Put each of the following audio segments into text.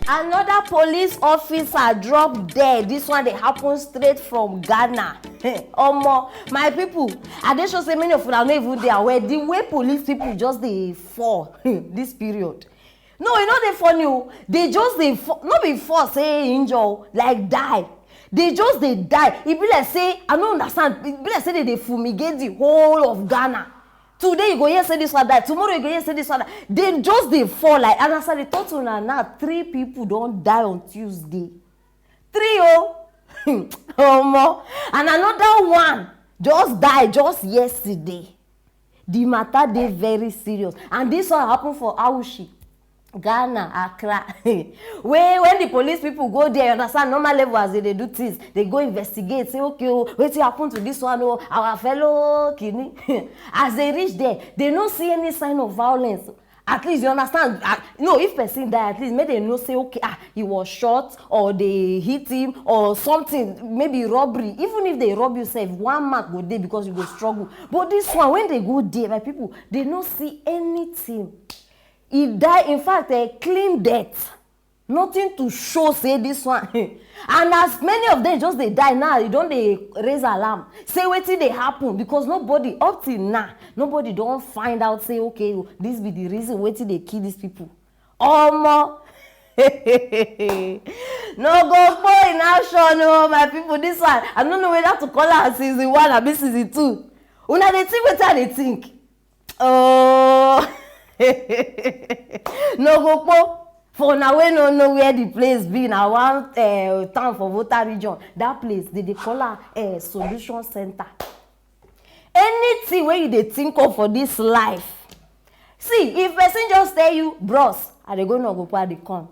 Another police officer dropped dead. This one they happen straight from Ghana. Omo, my people, I dey sure say many of una no even dey aware the way police people just dey fall this period. No, e no dey funny o. They just dey fall, no be fall say injure, like die. They just dey die. E be like say, I no understand. E be like say they dey fumigate the whole of Ghana. Today you go hear say this one die, tomorrow you go hear say this one die. They just dey fall like, and as I dey talk to una now, 3 people don die on Tuesday. 3 oh. Omo. And another one just died just yesterday. The matter dey very serious, and this one happen for Aushi, Ghana, Accra. When the police people go there, you understand, normal level as they do things, they go investigate, say, okay, oh, wetin happen to this one, oh, our fellow kidney. As they reach there, they no see any sign of violence. At least you understand. No, if person die, at least maybe they know say, okay, he was shot, or they hit him, or something, maybe robbery. Even if they rob you, say 1 mark go there because you go struggle. But this one, when they go there, my people, they no see anything. He died, in fact, a clean death. Nothing to show, say this one. And as many of them just they die now, you don't they raise alarm. Say wetin dey happen, because nobody, up till now, nobody don't find out, say, okay, this be the reason wetin they kill these people. Omo. No go for in action, no, my people. This one, I don't know whether to call her season 1 or season 2. Una dey think wetin they think. Oh. No go po. For now, we no know where the place be. Now, one town for Volta region. That place, they call her solution center. Anything where you dey think of for this life. See, if person just tell you, bros, I dey go no go pa dey come.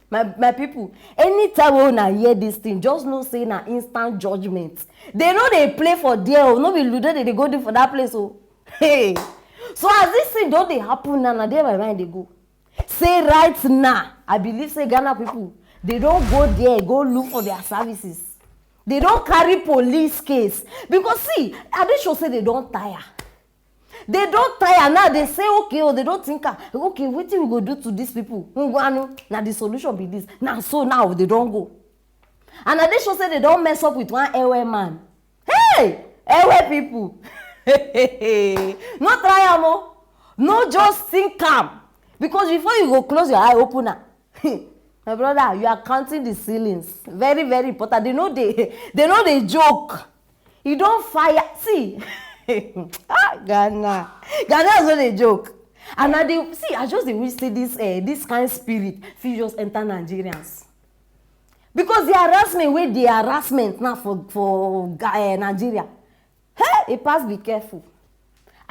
my people, anytime when I hear this thing, just know say na instant judgment. They know they play for there, oh, no be ludo they go do for that place. Oh, hey. So as this thing don't they happen now, there my mind they go. Say right now, I believe say Ghana people, they don't go there, go look for their services. They don't carry police case. Because see, I dey sure say they don't tire. They don't tire now. They say, okay, or they don't think, okay, what we go do to these people? Now the solution be this. Now so now they don't go. And I dey sure say they don't mess up with one Ewe man. Hey, Ewe people. No try amo. No just think calm. Because before you go close your eye opener, my brother, you are counting the ceilings. Very, very important. They know they joke. You don't fire. See, Ghana is not a joke. And now they see, I just wish say this kind of spirit feel just enter Nigerians. Because the harassment with the harassment now for Nigeria. Hey, it pass be careful.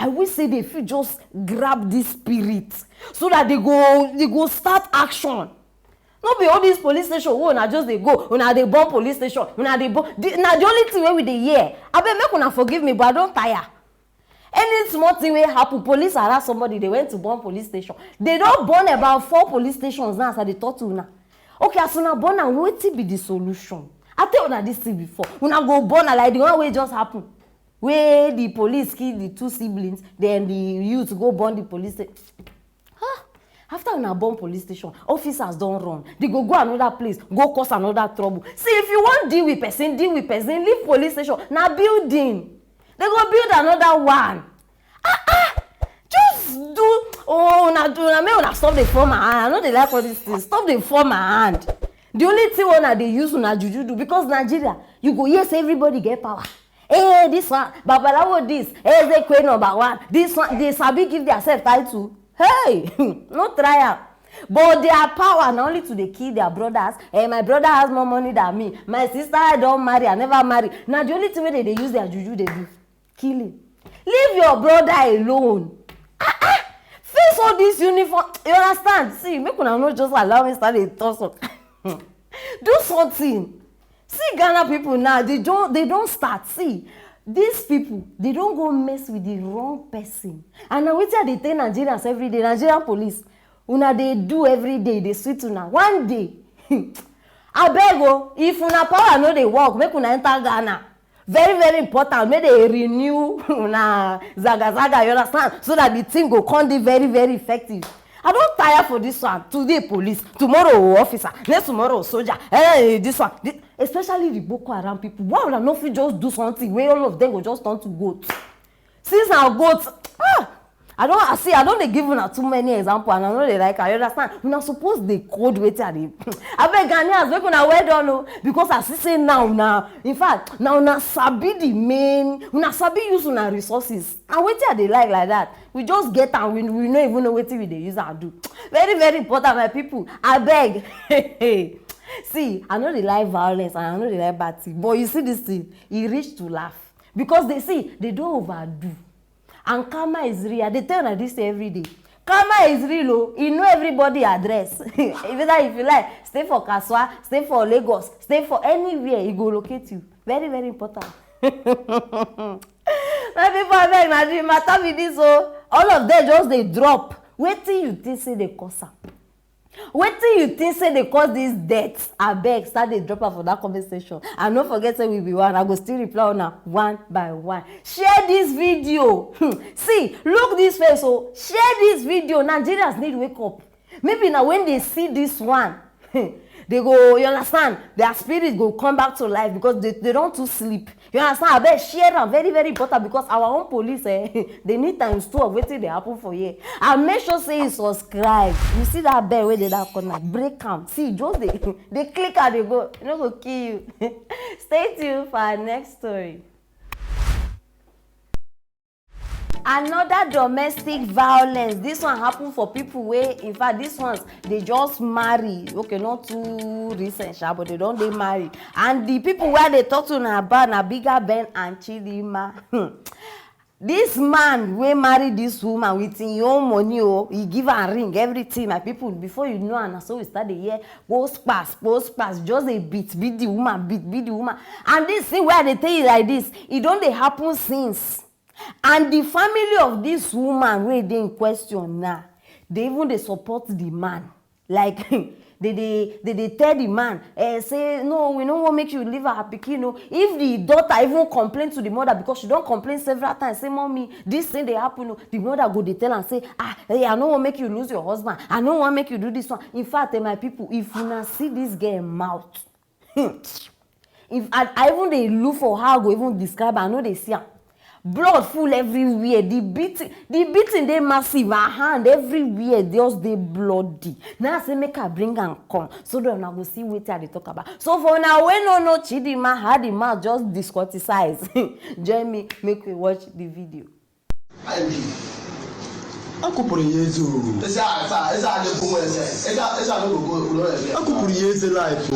I wish say they feel just grab this spirit so that they go start action. Not be all these police station. Oh, now just they go. Now they bomb police station. Now they bomb. Now the only thing where we they hear. I bet make una forgive me, but I don't tire. Any small thing where happen, police harass somebody. They went to bomb police station. They don't burn about 4 police stations now. So they talk to una. Okay, as una burn, and what be the solution? I tell una this thing before. Una go burn like the one way just happen. Where the police kill the 2 siblings, then the youth go burn the police station. After una burn police station, officers don't run. They go another place, go cause another trouble. See, if you want deal with person, leave police station. Now building. They go build another one. Just do. Oh, una stop the form my hand. I know they like all these things. Stop the form my hand. The only thing one they use una juju do, because Nigeria, you go, yes, everybody get power. Hey, this one, Babalawo this, hey, they queen number 1. This one, they sabi give themselves title. Hey, no trial. But their power not only to they kill their brothers. Hey, my brother has more money than me. My sister I don't marry, I never marry. Now the only thing where they use their juju, they do killing. Leave your brother alone. Face all this uniform. You understand? See, make una not just allow me start a toss. Do something. See, Ghana people now, they don't start. See, these people, they don't go mess with the wrong person. And now what they tell Nigerians every day, Nigerian police, una they do every day, they sweet una. One day, I beg you, if una power no they work, make una enter Ghana. Very, very important. Make they renew una zaga, you understand? So that the thing go come be very, very effective. I don't tire for this one. Today police, tomorrow officer, next tomorrow soldier. This one, especially the Boko Haram people. Why would I not fit just do something where all of them go just turn to goats? Since now goats, I don't dey give una too many examples, and I know they like. I understand. Una suppose dey code wetin I dey. Abeg Ghanaians, make una well done o, because as I say now, in fact, now una sabi the main, una sabi use una resources, and wetin I dey like that. We just get am, we no even know wetin we dey use am do. Very very important, my people. Abeg, see, I know dey like violence and I know dey like bad thing, but you see this thing, e reach to laugh because they don't overdo. And karma is real. They tell you this every day. Karma is real. Oh. You know everybody address. If you like, stay for Kaswa, stay for Lagos, stay for anywhere, it go locate you. Very, very important. My people, abeg, na the matter with this. Oh, all of them just they drop. Wait till you think say they cause am. Wait till you think say they cause these deaths. Abeg, start dey drop am for that conversation. And don't forget say we be one. I go still reply on one by one. Share this video. See, look this face. Oh, share this video. Nigerians need to wake up. Maybe now when they see this one, they go, you understand, their spirit go come back to life because they don't to sleep. You understand? I bet share am very very important because our own police they need times 2 of wetin dey happen for here. And make sure say you subscribe. You see that bell wey dey that corner, break am. See, just they click and they go. E no go kill you. Stay tuned for our next story. Another domestic violence. This one happen for people where, in fact, these ones they just marry. Okay, not too recent, but they don't they marry. And the people where they talk to na about na Bigger Ben and Chidima. This man wey marry this woman with him own money, oh, he give her ring, everything. My people, before you know, and so we start the year post pass, just a beat the woman, beat the woman. And this thing where they tell you like this, it don't they happen since. And the family of this woman wey dey in question now, they even they support the man. Like they tell the man, say no, we no wan make you leave her pikin. No, if the daughter even complain to the mother because she don't complain several times, say mommy, this thing they happen. No, the mother go they tell and say, hey, I no wan make you lose your husband. I no wan make you do this one. In fact, my people, if you na see this girl mouth, if I even they look for how I go even describe, I know they see am. Blood full everywhere. The beating they massive. Her hand everywhere. Just they bloody. Now I say make her bring and come. So then I go see what they talk about. So for now, when no Chidima had the mouth just discorticize. Join me, make we watch the video. Ako por Yesu. Esa le como esa no go. Ako por Yesu life.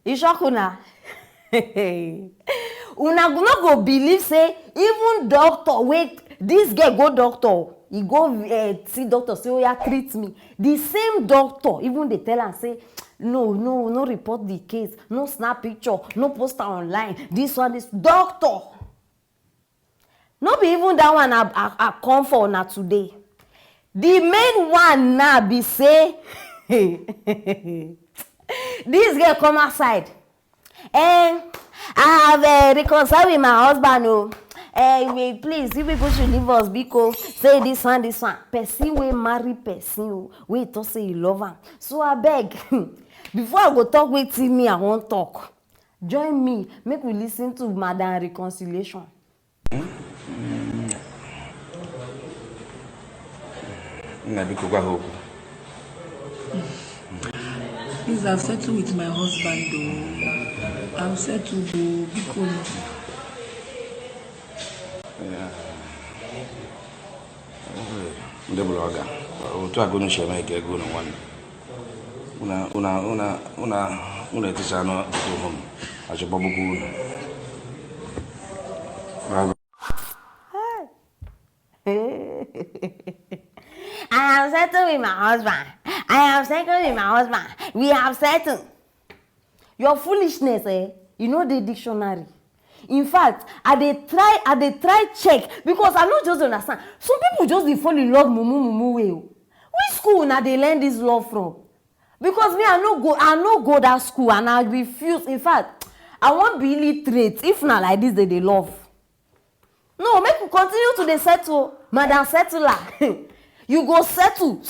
You shock una? Una no go believe say even doctor wait this girl go doctor he go see doctor say oh yeah treat me. The same doctor even they tell am say no report the case, no snap picture, no poster online, this doctor. No be even that one I come for na today. The main one now be say this girl come outside and I have reconciled with my husband. Oh, please, you people should leave us because say this one. Person will marry person. We talk say you love him. So I beg, before I go talk with me, I won't talk. Join me, make we listen to Madam Reconciliation. Please, I've settled with my husband though. I've settled to be cool. Yeah. Double organ. To go no share my get go no one. Una tisha no to home. I should babu I have settled with my husband. We have settled. Your foolishness, you know the dictionary. In fact, I dey try check because I not just understand. Some people just dey fall in love mumu way. Which school na they learn this love from? Because me, I no go that school, and I refuse. In fact, I won't be illiterate if not like this they love. No, make you continue to dey settle, madam settler. You go settle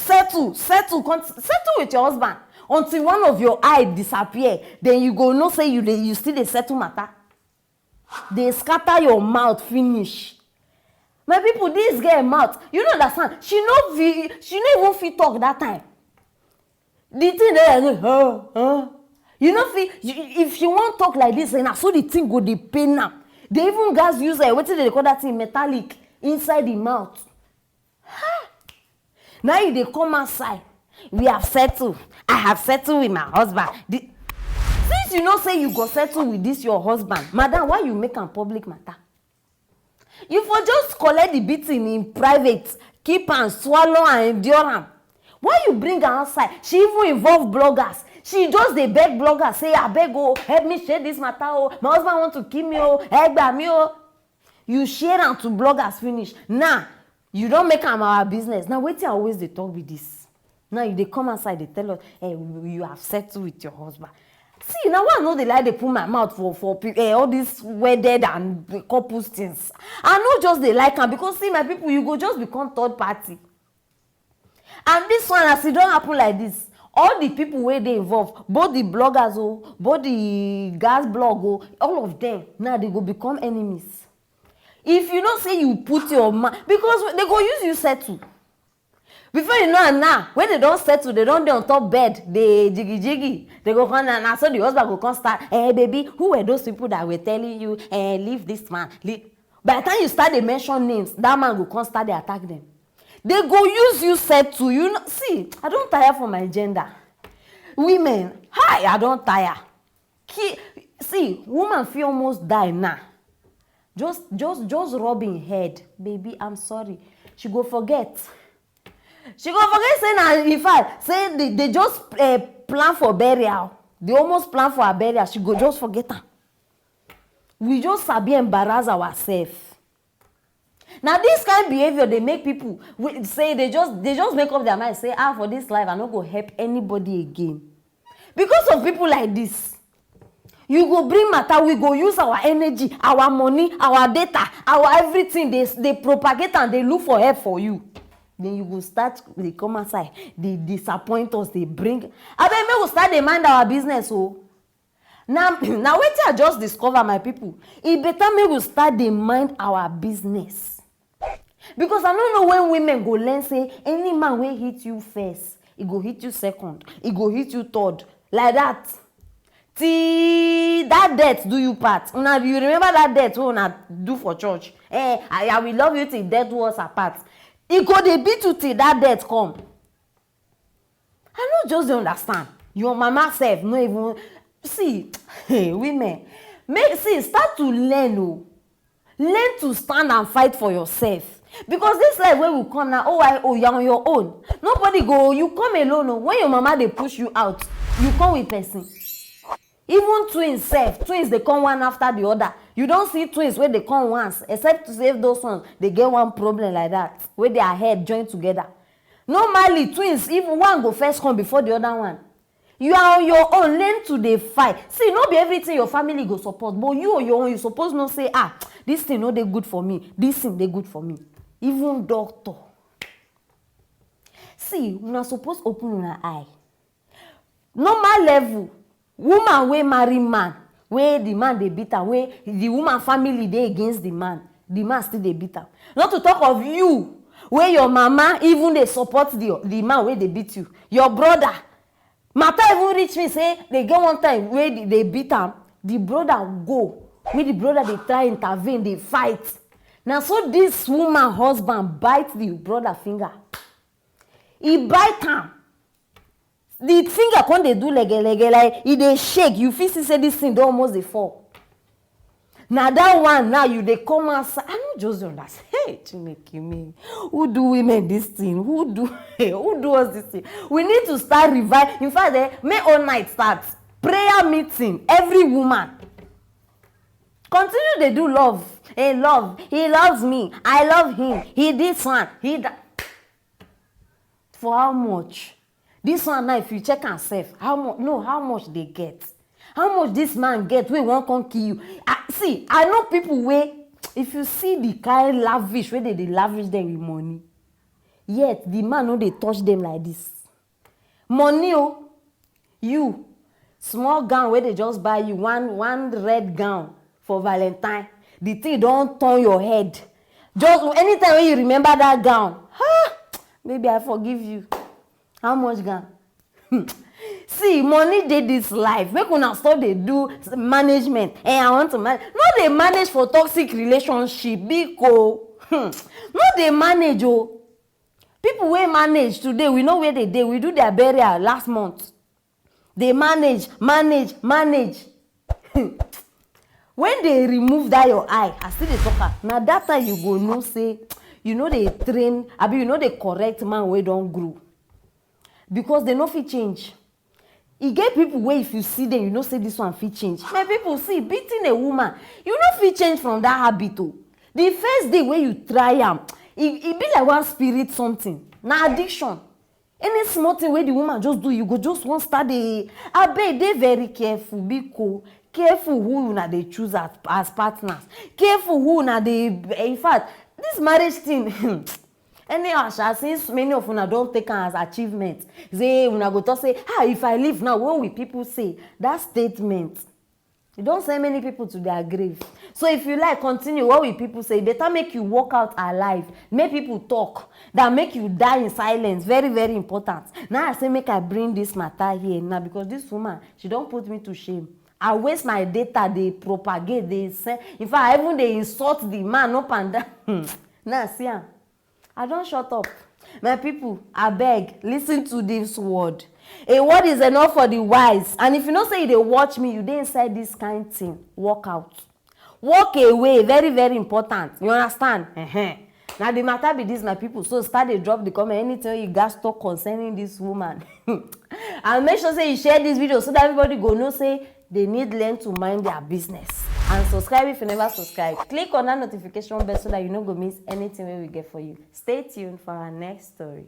with your husband until one of your eye disappear. Then you go know say you still dey settle matter. They scatter your mouth finish. My people, this girl mouth, you know understand? She no even fit talk that time. The thing there, you know, if she won't talk like this, and so the thing go dey pain now. They even guys use what they call that thing, metallic inside the mouth. Now if they come outside, we have settled. I have settled with my husband. Since you know say you go settle with this your husband, madam, why you make am public matter? You for just collect the beating in private, keep and swallow and endure am. Why you bring her outside? She even involve bloggers. She just dey beg bloggers, say, abeg oh, help me share this matter oh, my husband want to kill me oh, egba me oh. You share am to bloggers finish. Now, you don't make am our business. Now, wetin I always dey talk with this. Now, if they come outside, they tell us, hey, you have settled with your husband. See, now I know they like they put my mouth for all these wedded and couples things. I know just they like am because see my people, you go just become third party. And this one, as it don't happen like this, all the people where they involved, both the bloggers, oh, both the gas blog, oh, all of them, now they go become enemies. If you don't say you put your mouth, because they go use you settle. Before you know, now when they don't settle, they don't on top bed, they jiggy. They go come and so the husband go come start. Hey baby, who were those people that were telling you, leave this man? Leave. By the time you start to mention names, that man will come start to attack them. They go use you settle. You know, see, I don't tire for my gender. Women, hi, I don't tire. See, woman feel almost die now. Just rubbing head, baby. I'm sorry. She go forget. She go forget saying that in fact, say they just plan for burial. They almost plan for a burial. She go just forget her. We just sabi embarrass ourselves. Now this kind of behavior they make people say they just make up their mind say for this life I no go help anybody again. Because of people like this, you go bring matter, we go use our energy, our money, our data, our everything. They propagate and they look for help for you. Then you go start, they come outside, they disappoint us, they bring. I mean, we will start to mind our business. Oh. Now wait till I just discover my people. It better me will start to mind our business. Because I don't know when women go learn say any man will hit you first, it go hit you second, it go hit you third. Like that. Till that death do you part. Now you remember that death we una do for church. I will love you till death do us apart. It go dey beat you till that death come. I no just dey understand. Your mama self no even see. Women, start to learn. Oh, learn to stand and fight for yourself. Because this life where we come now, you're on your own. Nobody go. You come alone. Oh. When your mama they push you out, you come with person. Even twins they come one after the other. You don't see twins where they come once, except to save those ones. They get one problem like that, where their head join together. Normally, twins, even one go first come before the other one. You are on your own, learn to dey fight. See, not be everything your family go support, but you on your own, you suppose not say, this thing no dey good for me, this thing dey good for me. Even doctor. See, una suppose open una eye. Normal level, woman wey marry man, where the man dey beat am, where the woman family dey against the man still dey beat am. Not to talk of you, where your mama even dey support the man wey dey beat you. Your brother, matter even reach me say they get one time where they beat am, the brother go, where the brother dey try intervene, dey fight. Now so this woman husband bite the brother finger. He bite am. The finger come dey do lege like e dey shake. You feel say this thing don almost dey fall. Now that one now you dey come outside. I no just understand. Hey, Chineke me. Who do women this thing? Who do us this thing? We need to start revive. In fact, may all night start prayer meeting. Every woman continue dey do love. Hey, love. He loves me. I love him. He this one. He that. For how much? This one now, if you check and sef, how much they get? How much this man get wey wan come kill you? I know people wey, if you see the kind lavish wey dey lavish them with money, yet the man no dey touch them like this. Money you small gown wey dey just buy you, one red gown for Valentine, the thing don turn your head. Just anytime when you remember that gown, maybe I forgive you. How much gown? See, money dey this life. Make una stop dey do management. I want to manage. No dey manage for toxic relationship. Because no dey manage. People wey manage today, we know where they dey. We do their burial last month. They manage. When they remove that your eye, I still dey talk. Now that time you go know say you know they train, abi you know they correct man wey don grow. Because they no fit change. E get people where if you see them, you know say this one fit change. My people, see, beating a woman, you no fit change from that habit. The first day when you try am, it be like one spirit something. Na addiction. Any small thing where the woman just do, you go just want start the. Abeg, dey very careful, because careful who una dey choose as partners. Careful who una dey. In fact, this marriage thing. Anyhow, since many of una don't take am as achievement, say una go talk say, if I leave now, what will people say? That statement, you don't send many people to their grave. So if you like continue, what will people say? Better make you walk out alive, make people talk, than make you die in silence. Very, very important. Now I say make I bring this matter here now, because this woman, she don't put me to shame. I waste my data, they propagate, they say, in fact, even they insult the man up and down. Now see am. I don't shut up. My people, I beg, listen to this word. A word is enough for the wise. And if you don't say they watch me, you dey inside this kind of thing. Walk out. Walk away. Very, very important. You understand? Now the matter be this, my people. So start to drop the comment. Anything you guys talk concerning this woman. And make sure say you share this video so that everybody go know say they need learn to mind their business. And subscribe if you never subscribe. Click on that notification bell so that you don't go miss anything we get for you. Stay tuned for our next story.